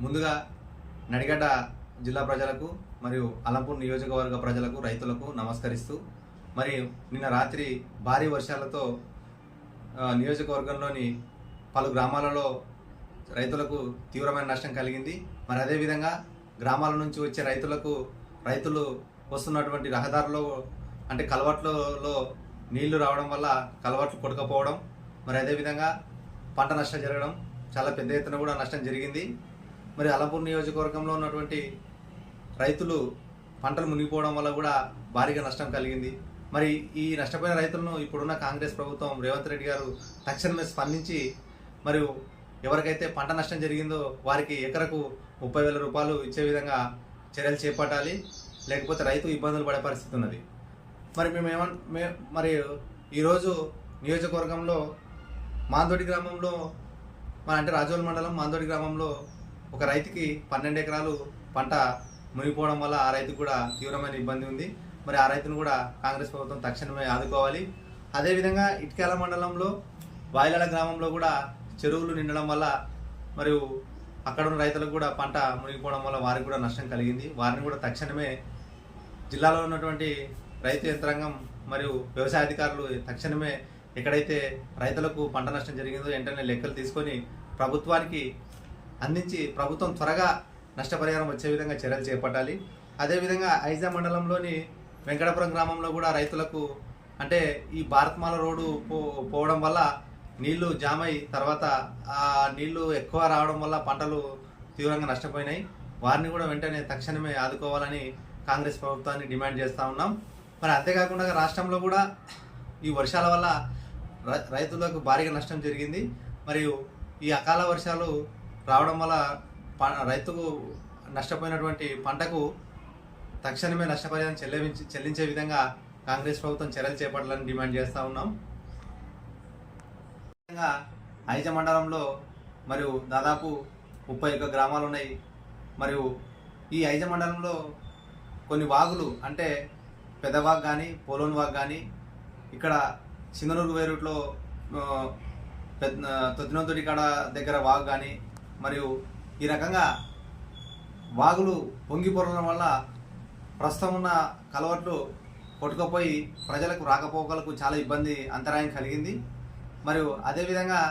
ముందుగా నడిగడ్డ జిల్లా ప్రజలకు మరియు అలంపూర్ నియోజకవర్గ ప్రజలకు రైతులకు నమస్కరిస్తూ మరి నిన్న రాత్రి భారీ వర్షాలతో నియోజకవర్గంలోని పలు గ్రామాలలో రైతులకు తీవ్రమైన నష్టం కలిగింది. మరి అదేవిధంగా గ్రామాల నుంచి వచ్చే రైతులు వస్తున్నటువంటి రహదారులో అంటే కలవట్లలో నీళ్లు రావడం వల్ల కలవట్లు కొట్టుకపోవడం, మరి అదేవిధంగా పంట నష్టం జరగడం, చాలా పెద్ద ఎత్తున కూడా నష్టం జరిగింది. మరి అలంపూర్ నియోజకవర్గంలో ఉన్నటువంటి రైతులు పంటలు మునిగిపోవడం వల్ల కూడా భారీగా నష్టం కలిగింది. మరి ఈ నష్టపోయిన రైతులను ఇప్పుడున్న కాంగ్రెస్ ప్రభుత్వం రేవంత్ రెడ్డి గారు తక్షణమే స్పందించి మరియు ఎవరికైతే పంట నష్టం జరిగిందో వారికి ఎకరకు 30,000 రూపాయలు ఇచ్చే విధంగా చర్యలు చేపట్టాలి, లేకపోతే రైతు ఇబ్బందులు పడే పరిస్థితి ఉన్నది. మరి ఈరోజు నియోజకవర్గంలో మాందోడి గ్రామంలో అంటే రాజోల్ మండలం మాందోడి గ్రామంలో ఒక రైతుకి 12 ఎకరాలు పంట మునిగిపోవడం వల్ల ఆ రైతుకు కూడా తీవ్రమైన ఇబ్బంది ఉంది. మరి ఆ రైతును కూడా కాంగ్రెస్ ప్రభుత్వం తక్షణమే ఆదుకోవాలి. అదేవిధంగా ఇటుకాల మండలంలో వాయిలాల గ్రామంలో కూడా చెరువులు నిండడం వల్ల మరియు అక్కడ ఉన్న రైతులకు కూడా పంట మునిగిపోవడం వల్ల వారికి కూడా నష్టం కలిగింది. వారిని కూడా తక్షణమే జిల్లాలో ఉన్నటువంటి రైతు యంత్రాంగం మరియు వ్యవసాయ అధికారులు తక్షణమే ఎక్కడైతే రైతులకు పంట నష్టం జరిగిందో వెంటనే లెక్కలు తీసుకొని ప్రభుత్వానికి అందించి ప్రభుత్వం త్వరగా నష్టపరిహారం వచ్చే విధంగా చర్యలు చేపట్టాలి. అదేవిధంగా ఐజా మండలంలోని వెంకటాపురం గ్రామంలో కూడా రైతులకు అంటే ఈ భారత్మాల రోడ్డు పోవడం వల్ల నీళ్లు జామ్ అయి తర్వాత ఆ నీళ్లు ఎక్కువ రావడం వల్ల పంటలు తీవ్రంగా నష్టపోయినాయి. వారిని కూడా వెంటనే తక్షణమే ఆదుకోవాలని కాంగ్రెస్ ప్రభుత్వాన్ని డిమాండ్ చేస్తూ ఉన్నాం. మరి అంతేకాకుండా రాష్ట్రంలో కూడా ఈ వర్షాల వల్ల రైతులకు భారీగా నష్టం జరిగింది. మరియు ఈ అకాల వర్షాలు రావడం వల్ల రైతుకు నష్టపోయినటువంటి పంటకు తక్షణమే నష్టపరిహారం చెల్లించే విధంగా కాంగ్రెస్ ప్రభుత్వం చర్యలు చేపట్టాలని డిమాండ్ చేస్తూ ఉన్నాం. ఐజ మండలంలో మరియు దాదాపు 31 గ్రామాలు ఉన్నాయి. మరియు ఈ ఐజ మండలంలో కొన్ని వాగులు అంటే పెద్దవాగు కానీ పోలోన్ వాగు కానీ ఇక్కడ సింగనూరు వేరుట్లో తొద్దినొద్దుడి కాడ దగ్గర వాగు కానీ మరియు ఈ రకంగా వాగులు పొంగి పొరలడం వల్ల ప్రస్తుతం ఉన్న కలవట్లు కొట్టుకుపోయి ప్రజలకు రాకపోకలకు చాలా ఇబ్బంది అంతరాయం కలిగింది. మరియు అదేవిధంగా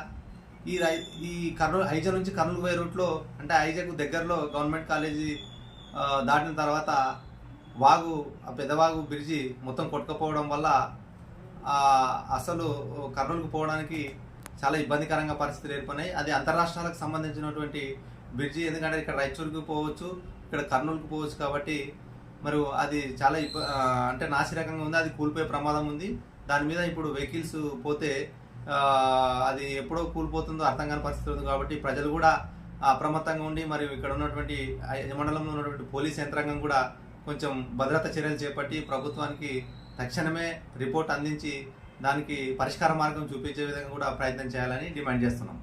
ఈ కర్నూలు ఐజ నుంచి కర్నూలు పోయే రూట్లో అంటే ఐజకు దగ్గరలో గవర్నమెంట్ కాలేజీ దాటిన తర్వాత వాగు ఆ పెద్దవాగు బ్రిడ్జి మొత్తం కొట్టుకుపోవడం వల్ల అసలు కర్నూలుకు పోవడానికి చాలా ఇబ్బందికరంగా పరిస్థితులు ఏర్పడినాయి. అది అంతర్రాష్ట్రాలకు సంబంధించినటువంటి బ్రిడ్జి, ఎందుకంటే ఇక్కడ రాయచూరుకు పోవచ్చు, ఇక్కడ కర్నూలుకు పోవచ్చు. కాబట్టి మరి అది చాలా అంటే నాసిరకంగా ఉంది, అది కూలిపోయే ప్రమాదం ఉంది. దాని మీద ఇప్పుడు వెహికల్స్ పోతే అది ఎప్పుడో కూలిపోతుందో అర్థం కాని పరిస్థితి ఉంది. కాబట్టి ప్రజలు కూడా అప్రమత్తంగా ఉండి మరియు ఇక్కడ ఉన్నటువంటి మండలంలో ఉన్నటువంటి పోలీస్ యంత్రాంగం కూడా కొంచెం భద్రతా చర్యలు చేపట్టి ప్రభుత్వానికి తక్షణమే రిపోర్ట్ అందించి దానికి పరిష్కార మార్గం చూపించే విధంగా కూడా ప్రయత్నం చేయాలని డిమాండ్ చేస్తున్నాం.